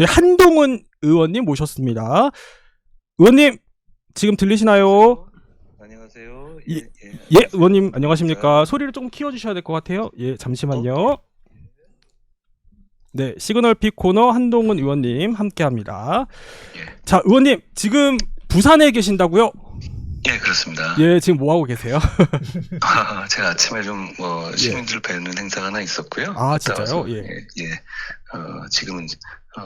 저희 한동훈 의원님 모셨습니다. 의원님 지금 들리시나요? 안녕하세요. 예, 의원님 안녕하십니까? 소리를 좀 키워주셔야 될 것 같아요. 예, 잠시만요. 네, 시그널픽 코너 한동훈 의원님 함께합니다. 예. 자, 의원님 지금 부산에 계신다고요? 예, 그렇습니다. 예, 지금 뭐 하고 계세요? 제가 아침에 좀 시민들 뵈는 행사가 하나 있었고요. 아, 갔다 진짜요? 와서, 예. 지금은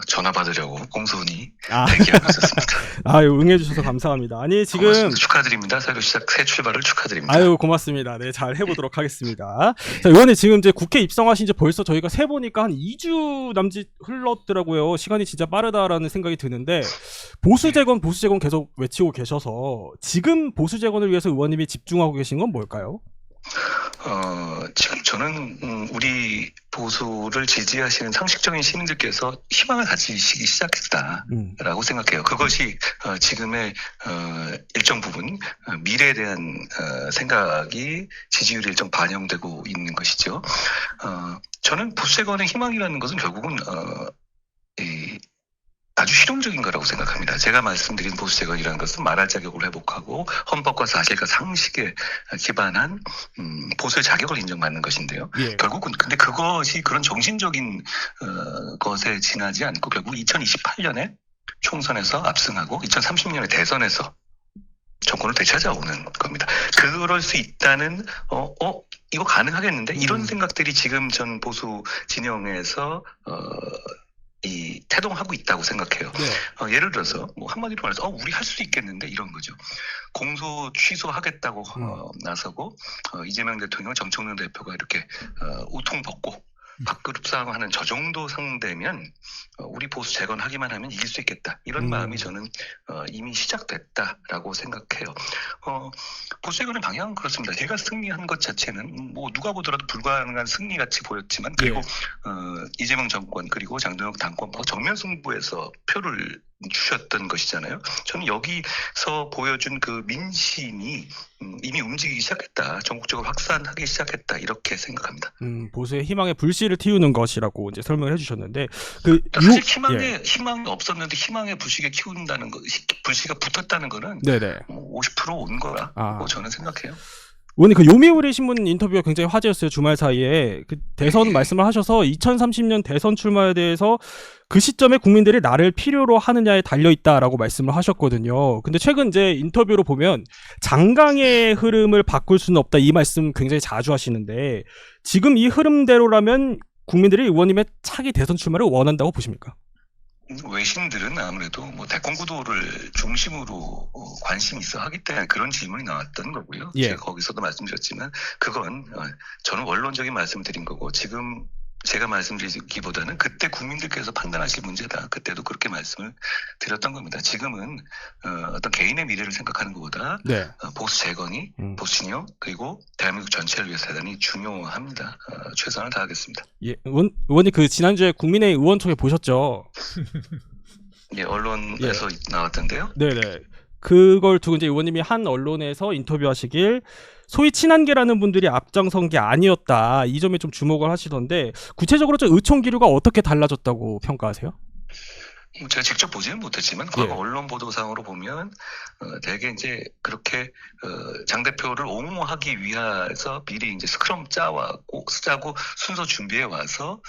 전화 받으려고 공손히 아. 대기하고 있었습니다. 아유, 응해주셔서 감사합니다. 아니 지금 고맙습니다. 축하드립니다. 새로 새 출발을 축하드립니다. 아유, 고맙습니다. 네, 잘 해보도록 하겠습니다. 자, 의원님 지금 이제 국회 입성하신 지 벌써 저희가 세보니까 한 2주 남짓 흘렀더라고요. 시간이 진짜 빠르다라는 생각이 드는데 보수 재건 계속 외치고 계셔서 지금 보수 재건을 위해서 의원님이 집중하고 계신 건 뭘까요? 지금 저는 우리 보수를 지지하시는 상식적인 시민들께서 희망을 가지시기 시작했다라고 생각해요. 그것이 지금의 일정 부분 미래에 대한 생각이 지지율에 일정 반영되고 있는 것이죠. 저는 보수 재건의 희망이라는 것은 결국은 아주 실용적인 거라고 생각합니다. 제가 말씀드린 보수 재건이라는 것은 말할 자격을 회복하고 헌법과 사실과 상식에 기반한 보수의 자격을 인정받는 것인데요. 예. 결국은 근데 그것이 그런 정신적인 것에 지나지 않고 결국 2028년에 총선에서 압승하고 2030년에 대선에서 정권을 되찾아오는 겁니다. 그럴 수 있다는 이거 가능하겠는데 이런 생각들이 지금 전 보수 진영에서 태동하고 있다고 생각해요. 네. 예를 들어서 뭐 한마디로 말해서 우리 할 수 있겠는데 이런 거죠. 공소 취소하겠다고 나서고 이재명 대통령, 정청래 대표가 이렇게 우통 벗고 밥그릇싸움하는 저 정도 상대면 우리 보수 재건하기만 하면 이길 수 있겠다. 이런 마음이 저는 이미 시작됐다라고 생각해요. 보수 재건의 방향은 그렇습니다. 제가 승리한 것 자체는 뭐 누가 보더라도 불가능한 승리같이 보였지만 그리고 이재명 정권 그리고 장동혁 당권 정면 승부에서 표를 주셨던 것이잖아요. 저는 여기서 보여준 그 민심이 이미 움직이기 시작했다. 전국적으로 확산하기 시작했다. 이렇게 생각합니다. 보수의 희망의 불씨를 틔우는 것이라고 이제 설명을 해주셨는데 사실 희망이 없었는데 희망의 불씨가 키운다는 거, 불씨가 붙었다는 거는 네네. 50%온 거라고 저는 생각해요. 의원님 그 요미우리 신문 인터뷰가 굉장히 화제였어요. 주말 사이에 그 대선 말씀을 하셔서 2030년 대선 출마에 대해서 그 시점에 국민들이 나를 필요로 하느냐에 달려있다라고 말씀을 하셨거든요. 근데 최근 이제 인터뷰로 보면 장강의 흐름을 바꿀 수는 없다 이 말씀 굉장히 자주 하시는데 지금 이 흐름대로라면 국민들이 의원님의 차기 대선 출마를 원한다고 보십니까? 외신들은 아무래도 뭐 대권 구도를 중심으로 관심이 있어 하기 때문에 그런 질문이 나왔던 거고요. 예. 제가 거기서도 말씀드렸지만 그건 저는 원론적인 말씀을 드린 거고 지금 제가 말씀드리기보다는 그때 국민들께서 판단하실 문제다. 그때도 그렇게 말씀을 드렸던 겁니다. 지금은 어떤 개인의 미래를 생각하는 것보다 보수 재건이 보수 진영 그리고 대한민국 전체를 위해서 대단히 중요합니다. 최선을 다하겠습니다. 예, 의원님 그 지난주에 국민의힘 의원총회 보셨죠? 예, 언론에서 나왔던데요. 네네. 그걸 두고 이제 의원님이 한 언론에서 인터뷰하시길 소위 친한계라는 분들이 앞장선 게 아니었다. 이 점에 좀 주목을 하시던데 구체적으로 저 의총 기류가 어떻게 달라졌다고 평가하세요? 제가 직접 보지는 못했지만 과거 언론 보도상으로 보면 대개 이제 그렇게 장 대표를 옹호하기 위해서 미리 이제 스크럼 짜고 순서 준비해 와서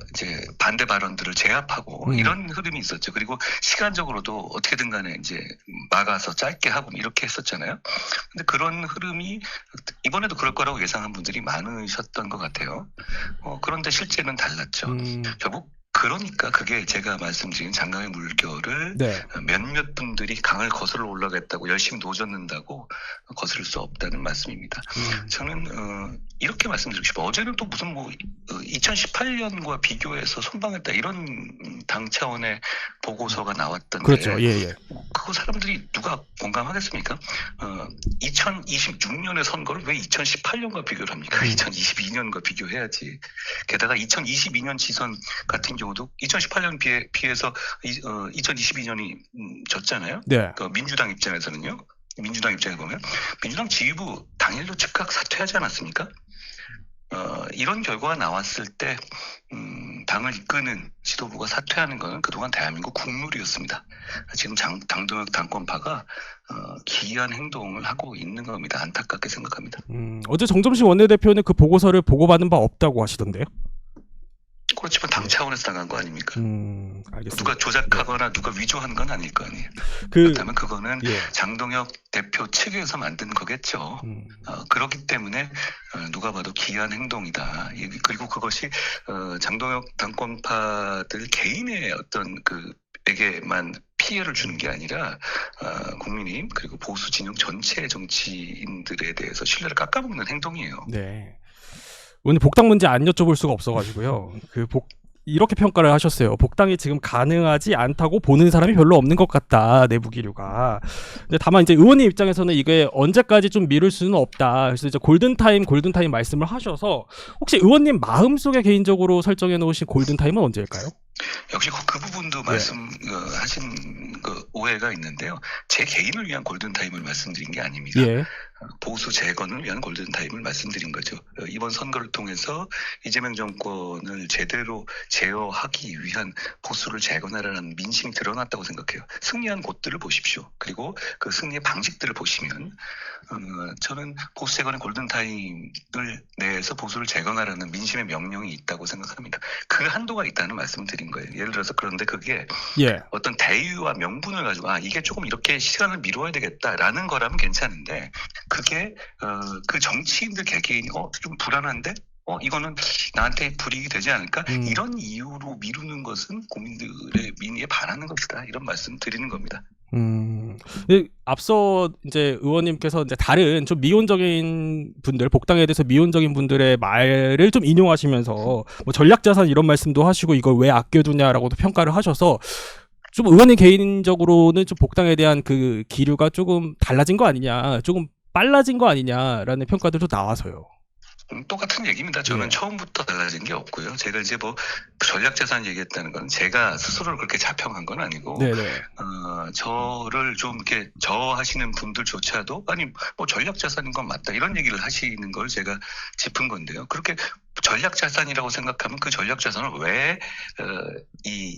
이제 반대 발언들을 제압하고 이런 흐름이 있었죠. 그리고 시간적으로도 어떻게든 간에 이제 막아서 짧게 하고 이렇게 했었잖아요. 근데 그런 흐름이 이번에도 그럴 거라고 예상한 분들이 많으셨던 것 같아요. 그런데 실제는 달랐죠. 결국 그러니까 그게 제가 말씀드린 장강의 물결을 몇몇 분들이 강을 거슬러 올라가겠다고 열심히 노젓는다고 거스를 수 없다는 말씀입니다. 저는 이렇게 말씀드리고 싶어요. 어제는 또 무슨 2018년과 비교해서 선방했다 이런 당 차원의 보고서가 나왔던데 그렇죠. 그거 사람들이 누가 공감하겠습니까? 2026년의 선거를 왜 2018년과 비교를 합니까? 2022년과 비교해야지. 게다가 2022년 지선 같은 경우도 2018년 비해서 2022년이 졌잖아요. 그 민주당 입장에서는요. 민주당 입장에 보면 민주당 지휘부 당일로 즉각 사퇴하지 않았습니까? 이런 결과가 나왔을 때 당을 이끄는 지도부가 사퇴하는 것은 그동안 대한민국 국룰이었습니다. 지금 당동혁 당권파가 기이한 행동을 하고 있는 겁니다. 안타깝게 생각합니다. 어제 정점식 원내대표는 그 보고서를 보고받은 바 없다고 하시던데요? 그렇지만 당 차원에서 나간 거 아닙니까? 알겠습니다. 누가 조작하거나 누가 위조한 건 아닐 거 아니에요. 그, 그렇다면 그거는 예. 장동혁 대표 측에서 만든 거겠죠. 그렇기 때문에 누가 봐도 기이한 행동이다. 그리고 그것이 장동혁 당권파들 개인의 어떤 에게만 피해를 주는 게 아니라 국민의힘 그리고 보수 진영 전체 정치인들에 대해서 신뢰를 깎아먹는 행동이에요. 네. 오늘 복당 문제 안 여쭤볼 수가 없어가지고요. 이렇게 평가를 하셨어요. 복당이 지금 가능하지 않다고 보는 사람이 별로 없는 것 같다. 내부 기류가. 근데 다만 이제 의원님 입장에서는 이게 언제까지 좀 미룰 수는 없다. 그래서 이제 골든타임 말씀을 하셔서 혹시 의원님 마음속에 개인적으로 설정해 놓으신 골든타임은 언제일까요? 역시 그 부분도 말씀하신 오해가 있는데요. 제 개인을 위한 골든타임을 말씀드린 게 아닙니다. 예. 보수 재건을 위한 골든타임을 말씀드린 거죠. 이번 선거를 통해서 이재명 정권을 제대로 제어하기 위한 보수를 재건하라는 민심이 드러났다고 생각해요. 승리한 곳들을 보십시오. 그리고 그 승리의 방식들을 보시면 저는 보수 재건의 골든타임을 내에서 보수를 재건하라는 민심의 명령이 있다고 생각합니다. 그 한도가 있다는 말씀을 드린 거예요. 예를 들어서 그런데 그게 어떤 대의와 명분을 가지고 이게 조금 이렇게 시간을 미뤄야 되겠다라는 거라면 괜찮은데 그게 그 정치인들 개개인이 좀 불안한데 이거는 나한테 불이익이 되지 않을까? 이런 이유로 미루는 것은 국민들의 민의에 반하는 것이다. 이런 말씀 드리는 겁니다. 앞서 이제 의원님께서 이제 다른 좀 미온적인 분들, 복당에 대해서 미온적인 분들의 말을 좀 인용하시면서 뭐 전략자산 이런 말씀도 하시고 이걸 왜 아껴두냐라고도 평가를 하셔서 좀 의원님 개인적으로는 좀 복당에 대한 그 기류가 조금 달라진 거 아니냐, 조금 빨라진 거 아니냐라는 평가들도 나와서요. 똑같은 얘기입니다. 저는 처음부터 달라진 게 없고요. 제가 이제 뭐 전략자산 얘기했다는 건 제가 스스로를 그렇게 자평한 건 아니고, 저를 좀 이렇게 저하시는 분들조차도 뭐 전략자산인 건 맞다 이런 얘기를 하시는 걸 제가 짚은 건데요. 그렇게 전략자산이라고 생각하면 그 전략자산을 왜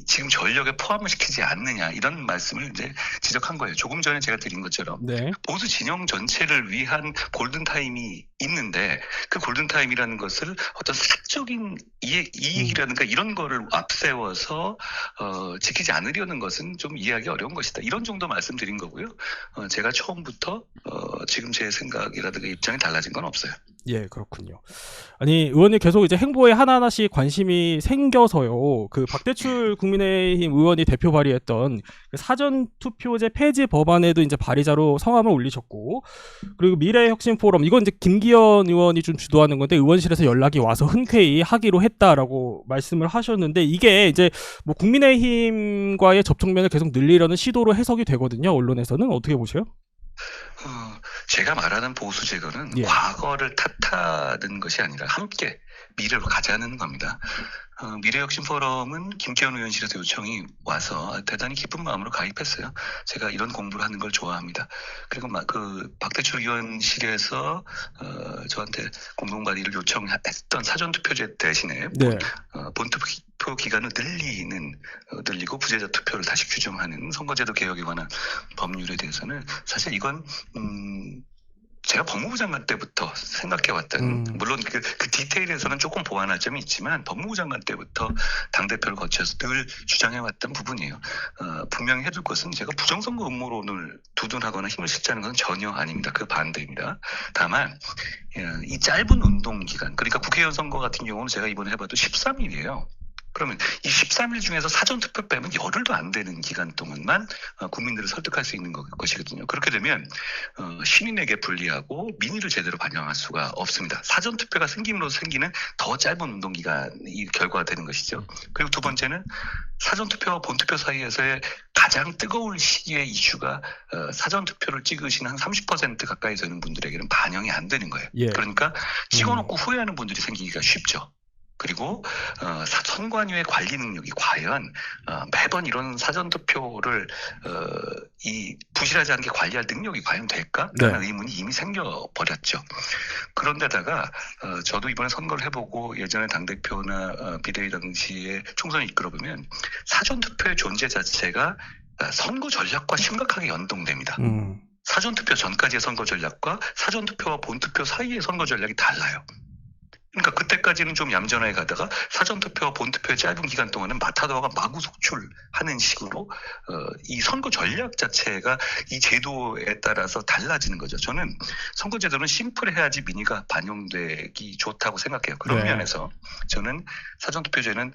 지금 전력에 포함을 시키지 않느냐 이런 말씀을 이제 지적한 거예요. 조금 전에 제가 드린 것처럼 보수 진영 전체를 위한 골든타임이 있는데 그 골든타임이라는 것을 어떤 사적인 이익이라든가 이런 거를 앞세워서 지키지 않으려는 것은 좀 이해하기 어려운 것이다. 이런 정도 말씀드린 거고요. 제가 처음부터 지금 제 생각이라든가 입장이 달라진 건 없어요. 예, 그렇군요. 아니, 의원님 계속 이제 행보에 하나하나씩 관심이 생겨서요. 그 박대출 국민의힘 의원이 대표 발의했던 그 사전투표제 폐지 법안에도 이제 발의자로 성함을 올리셨고, 그리고 미래혁신 포럼, 이건 이제 김기현 의원이 좀 주도하는 건데, 의원실에서 연락이 와서 흔쾌히 하기로 했다라고 말씀을 하셨는데, 이게 이제 뭐 국민의힘과의 접촉면을 계속 늘리려는 시도로 해석이 되거든요. 언론에서는 어떻게 보세요? 제가 말하는 보수 재건은 과거를 탓하는 것이 아니라 함께 미래로 가자는 겁니다. 미래혁신 포럼은 김기현 의원실에서 요청이 와서 대단히 기쁜 마음으로 가입했어요. 제가 이런 공부를 하는 걸 좋아합니다. 그리고 박대출 의원실에서 저한테 공동 발의를 요청했던 사전투표제 대신에 본투표 기간을 늘리고 부재자 투표를 다시 규정하는 선거제도 개혁에 관한 법률에 대해서는 사실 이건 제가 법무부 장관 때부터 생각해왔던 물론 그 디테일에서는 조금 보완할 점이 있지만 법무부 장관 때부터 당대표를 거쳐서 늘 주장해왔던 부분이에요. 분명히 해둘 것은 제가 부정선거 음모론을 두둔하거나 힘을 실자는 것은 전혀 아닙니다. 그 반대입니다. 다만 이 짧은 운동기간 그러니까 국회의원 선거 같은 경우는 제가 이번에 해봐도 13일이에요. 그러면 이 13일 중에서 사전투표 빼면 열흘도 안 되는 기간 동안만 국민들을 설득할 수 있는 것이거든요. 그렇게 되면 시민에게 불리하고 민의를 제대로 반영할 수가 없습니다. 사전투표가 생김으로써 생기는 더 짧은 운동기간이 결과가 되는 것이죠. 그리고 두 번째는 사전투표와 본투표 사이에서의 가장 뜨거운 시기의 이슈가 사전투표를 찍으신 한 30% 가까이 되는 분들에게는 반영이 안 되는 거예요. 그러니까 찍어놓고 후회하는 분들이 생기기가 쉽죠. 그리고 선관위의 관리 능력이 과연 매번 이런 사전투표를 이 부실하지 않게 관리할 능력이 과연 될까라는 의문이 이미 생겨버렸죠. 그런데다가 저도 이번에 선거를 해보고 예전에 당대표나 비대위 당시에 총선을 이끌어보면 사전투표의 존재 자체가 선거 전략과 심각하게 연동됩니다. 사전투표 전까지의 선거 전략과 사전투표와 본투표 사이의 선거 전략이 달라요. 그러니까 그때까지는 좀 얌전하게 가다가 사전투표와 본투표의 짧은 기간 동안은 마타도어가 마구 속출하는 식으로 이 선거 전략 자체가 이 제도에 따라서 달라지는 거죠. 저는 선거제도는 심플해야지 민의가 반영되기 좋다고 생각해요. 그런 면에서 저는 사전투표제는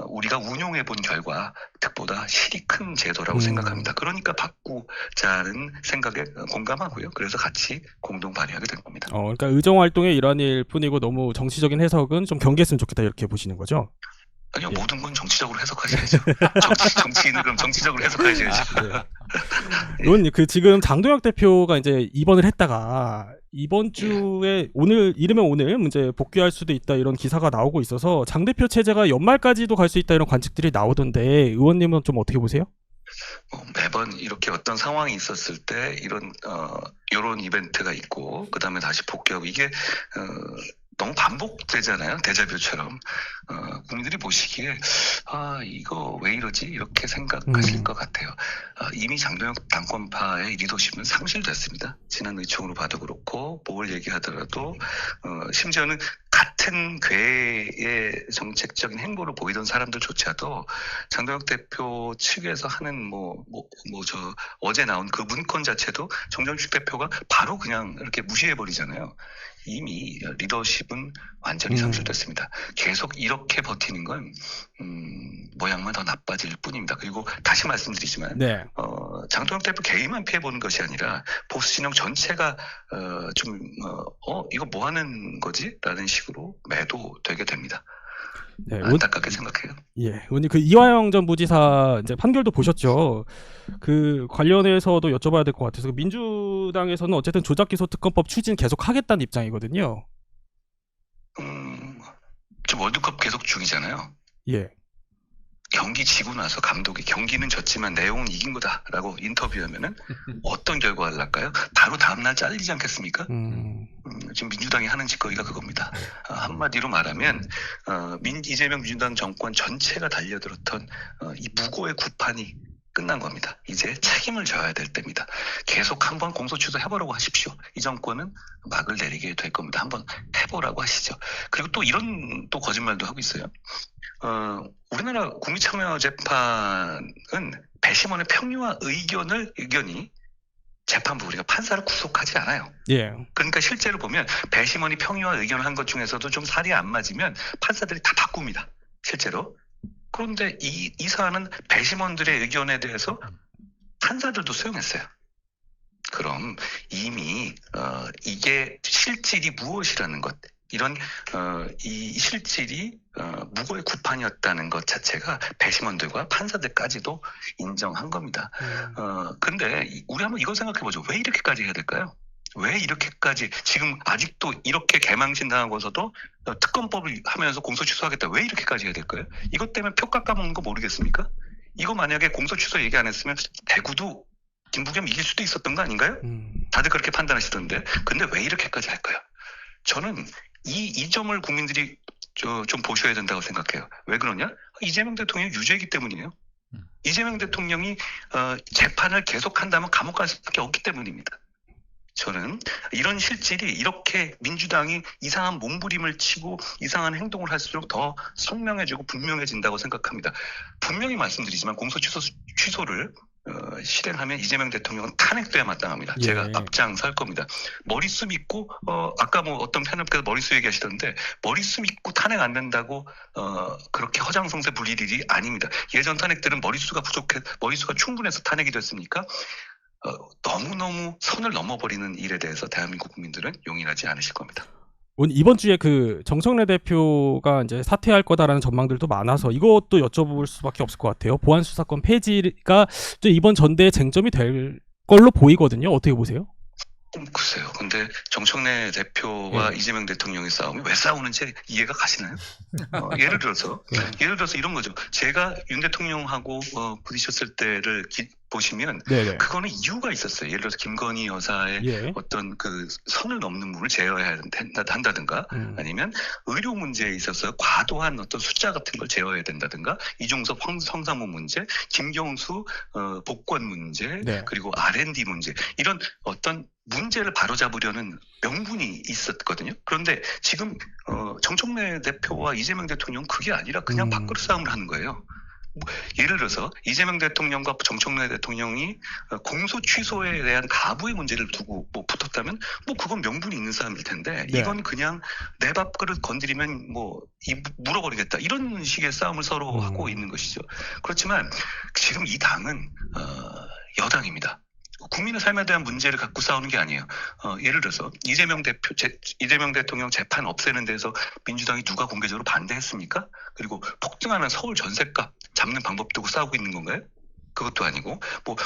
우리가 운용해본 결과 득보다 실이 큰 제도라고 생각합니다. 그러니까 바꾸자는 생각에 공감하고요. 그래서 같이 공동 발의하게 된 겁니다. 그러니까 의정활동의 일환일 뿐이고 너무 정치적인 해석은 좀 경계했으면 좋겠다 이렇게 보시는 거죠? 아니요, 모든 건 정치적으로 해석하셔야죠. 정치인은 그럼 정치적으로 해석하셔야죠. 론, 지금 장동혁 대표가 이제 입원을 했다가 이번 주에 오늘 이르면 오늘 이제 복귀할 수도 있다 이런 기사가 나오고 있어서 장 대표 체제가 연말까지도 갈 수 있다 이런 관측들이 나오던데 의원님은 좀 어떻게 보세요? 매번 이렇게 어떤 상황이 있었을 때 이런 이벤트가 있고 그 다음에 다시 복귀하고 이게 너무 반복되잖아요. 데자뷰처럼. 국민들이 보시기에 이거 왜 이러지? 이렇게 생각하실 것 같아요. 이미 장동혁 당권파의 리더십은 상실됐습니다. 지난 의총으로 봐도 그렇고 뭘 얘기하더라도 심지어는 같은 궤의 정책적인 행보를 보이던 사람들조차도 장동혁 대표 측에서 하는 어제 나온 그 문건 자체도 정정식 대표가 바로 그냥 이렇게 무시해버리잖아요. 이미 리더십은 완전히 상실됐습니다. 계속 이렇게 버티는 건 모양만 더 나빠질 뿐입니다. 그리고 다시 말씀드리지만 장동혁 대표 개인만 피해보는 것이 아니라 보수 진영 전체가 이거 뭐 하는 거지? 라는 식으로 매도되게 됩니다. 안타깝게 생각해요. 예, 의원님 이화영 전 부지사 이제 판결도 보셨죠? 그 관련해서도 여쭤봐야 될 것 같아서 민주당에서는 어쨌든 조작기소특검법 추진 계속 하겠다는 입장이거든요. 지금 월드컵 계속 중이잖아요. 예. 경기 지고 나서 감독이 경기는 졌지만 내용은 이긴 거다라고 인터뷰하면은 어떤 결과를 날까요? 바로 다음날 잘리지 않겠습니까? 지금 민주당이 하는 짓거리가 그겁니다. 한마디로 말하면 이재명 민주당 정권 전체가 달려들었던 이 무고의 구판이 끝난 겁니다. 이제 책임을 져야 될 때입니다. 계속 한번 공소취소 해보라고 하십시오. 이 정권은 막을 내리게 될 겁니다. 한번 해보라고 하시죠. 그리고 또 이런 거짓말도 하고 있어요. 우리나라 국민참여재판은 배심원의 평유와 의견이 재판부 우리가 판사를 구속하지 않아요. 예. 그러니까 실제로 보면 배심원이 평유와 의견을 한 것 중에서도 좀 살이 안 맞으면 판사들이 다 바꿉니다. 실제로. 그런데 이 사안은 배심원들의 의견에 대해서 판사들도 수용했어요. 그럼 이미 이게 실질이 무엇이라는 것, 이런 이 실질이 무고의 구판이었다는 것 자체가 배심원들과 판사들까지도 인정한 겁니다. 근데 우리 한번 이거 생각해보죠. 왜 이렇게까지 해야 될까요? 왜 이렇게까지 지금 아직도 이렇게 개망신 당하고서도 특검법을 하면서 공소취소하겠다. 왜 이렇게까지 해야 될까요? 이것 때문에 표 깎아먹는 거 모르겠습니까? 이거 만약에 공소취소 얘기 안 했으면 대구도 김부겸 이길 수도 있었던 거 아닌가요? 다들 그렇게 판단하시던데. 근데 왜 이렇게까지 할까요? 저는 이 점을 국민들이 좀 보셔야 된다고 생각해요. 왜 그러냐? 이재명 대통령이 유죄이기 때문이에요. 이재명 대통령이 재판을 계속한다면 감옥 갈 수밖에 없기 때문입니다. 저는 이런 실질이 이렇게 민주당이 이상한 몸부림을 치고 이상한 행동을 할수록 더 선명해지고 분명해진다고 생각합니다. 분명히 말씀드리지만 취소를 실행하면 이재명 대통령은 탄핵돼야 마땅합니다. 제가 앞장설 겁니다. 머리숱 있고 아까 어떤 패널께서 머리숱 얘기하시던데 머리숱 있고 탄핵 안 된다고 그렇게 허장성세 불릴 일이 아닙니다. 예전 탄핵들은 머리수가 충분해서 탄핵이 됐으니까 너무너무 선을 넘어버리는 일에 대해서 대한민국 국민들은 용인하지 않으실 겁니다. 오늘 이번 주에 정청래 대표가 이제 사퇴할 거다라는 전망들도 많아서 이것도 여쭤볼 수밖에 없을 것 같아요. 보안수사권 폐지가 이번 전대의 쟁점이 될 걸로 보이거든요. 어떻게 보세요? 글쎄요. 근데 정청래 대표와 예. 이재명 대통령의 싸움이 왜 싸우는지 이해가 가시나요? 예를 들어서 이런 거죠. 제가 윤 대통령하고 부딪혔을 때를 보시면 네네. 그거는 이유가 있었어요. 예를 들어서 김건희 여사의 예. 어떤 그 선을 넘는 부분을 제어해야 한다든가 아니면 의료 문제에 있어서 과도한 어떤 숫자 같은 걸 제어해야 된다든가 이중섭 성사무 문제, 김경수 복권 문제, 네. 그리고 R&D 문제 이런 어떤 문제를 바로잡으려는 명분이 있었거든요. 그런데 지금 정청래 대표와 이재명 대통령은 그게 아니라 그냥 밥그릇 싸움을 하는 거예요. 예를 들어서 이재명 대통령과 정청래 대통령이 공소 취소에 대한 가부의 문제를 두고 뭐 붙었다면 뭐 그건 명분이 있는 싸움일 텐데 네. 이건 그냥 내 밥그릇 건드리면 뭐 물어버리겠다 이런 식의 싸움을 서로 하고 있는 것이죠. 그렇지만 지금 이 당은 여당입니다. 국민의 삶에 대한 문제를 갖고 싸우는 게 아니에요. 예를 들어서 이재명 대통령 재판 없애는 데서 민주당이 누가 공개적으로 반대했습니까? 그리고 폭등하는 서울 전셋값 잡는 방법 두고 싸우고 있는 건가요? 그것도 아니고 뭐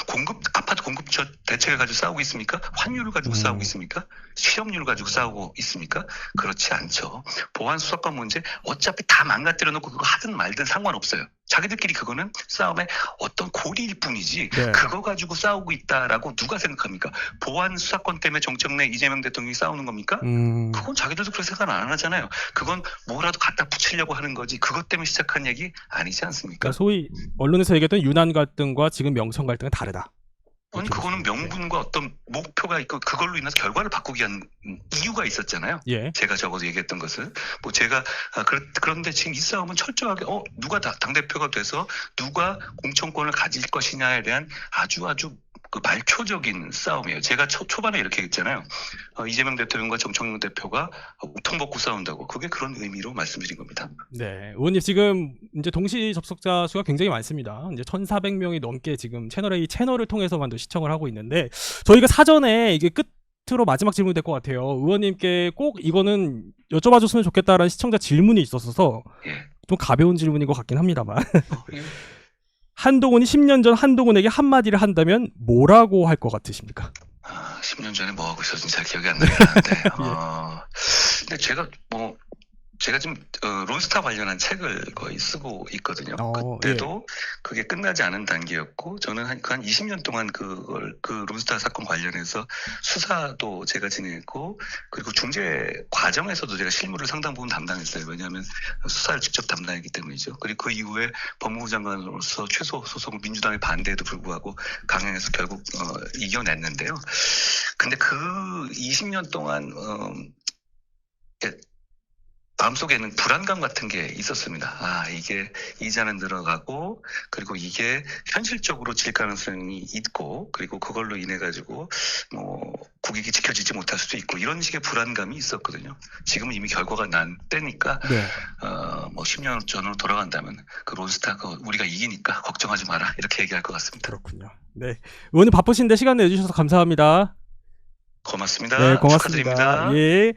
아파트 공급처 대책을 가지고 싸우고 있습니까? 환율을 가지고 싸우고 있습니까? 실업률을 가지고 싸우고 있습니까? 그렇지 않죠. 보안 수사권 문제 어차피 다 망가뜨려 놓고 그거 하든 말든 상관없어요. 자기들끼리 그거는 싸움의 어떤 고리일 뿐이지 네. 그거 가지고 싸우고 있다라고 누가 생각합니까? 보안 수사권 때문에 정청래 이재명 대통령이 싸우는 겁니까? 그건 자기들도 그렇게 생각 안 하잖아요. 그건 뭐라도 갖다 붙이려고 하는 거지 그것 때문에 시작한 얘기 아니지 않습니까? 그러니까 소위 언론에서 얘기했던 유난 갈등과 지금 명천 갈등은 다르다. 아니 그거는 명분과 어떤 목표가 있고 그걸로 인해서 결과를 바꾸기 위한 이유가 있었잖아요. 예. 제가 적어도 얘기했던 것은 뭐 제가 그런데 지금 이 싸움은 철저하게 누가 당대표가 돼서 누가 공천권을 가질 것이냐에 대한 아주 그 말초적인 싸움이에요. 제가 초반에 이렇게 했잖아요. 이재명 대통령과 정청래 대표가 우통벗고 싸운다고. 그게 그런 의미로 말씀드린 겁니다. 네. 의원님 지금 이제 동시 접속자 수가 굉장히 많습니다. 이제 1,400명이 넘게 지금 채널A 채널을 통해서만도 시청을 하고 있는데 저희가 사전에 이게 끝으로 마지막 질문이 될 것 같아요. 의원님께 꼭 이거는 여쭤봐 줬으면 좋겠다라는 시청자 질문이 있었어서 예. 좀 가벼운 질문인 것 같긴 합니다만. 예. 한동훈이 10년 전 한동훈에게 한마디를 한다면 뭐라고 할 것 같으십니까? 10년 전에 뭐 하고 있었는지 잘 기억이 안 나긴 하는데 근데 제가 지금 론스타 관련한 책을 거의 쓰고 있거든요. 그때도 그게 끝나지 않은 단계였고 저는 한 20년 동안 그 론스타 사건 관련해서 수사도 제가 진행했고 그리고 중재 과정에서도 제가 실무를 상당 부분 담당했어요. 왜냐하면 수사를 직접 담당했기 때문이죠. 그리고 그 이후에 법무부 장관으로서 최소 소송을 민주당의 반대에도 불구하고 강행해서 결국 이겨냈는데요. 근데 그 20년 동안 마음속에는 불안감 같은 게 있었습니다. 이게 이자는 들어가고 그리고 이게 현실적으로 질 가능성이 있고 그리고 그걸로 인해 가지고 뭐 국익이 지켜지지 못할 수도 있고 이런 식의 불안감이 있었거든요. 지금은 이미 결과가 난 때니까 네. 뭐 10년 전으로 돌아간다면 그 론스타 우리가 이기니까 걱정하지 마라 이렇게 얘기할 것 같습니다. 그렇군요. 네. 의원님 바쁘신데 시간 내주셔서 감사합니다. 고맙습니다. 네, 고맙습니다. 축하드립니다. 예.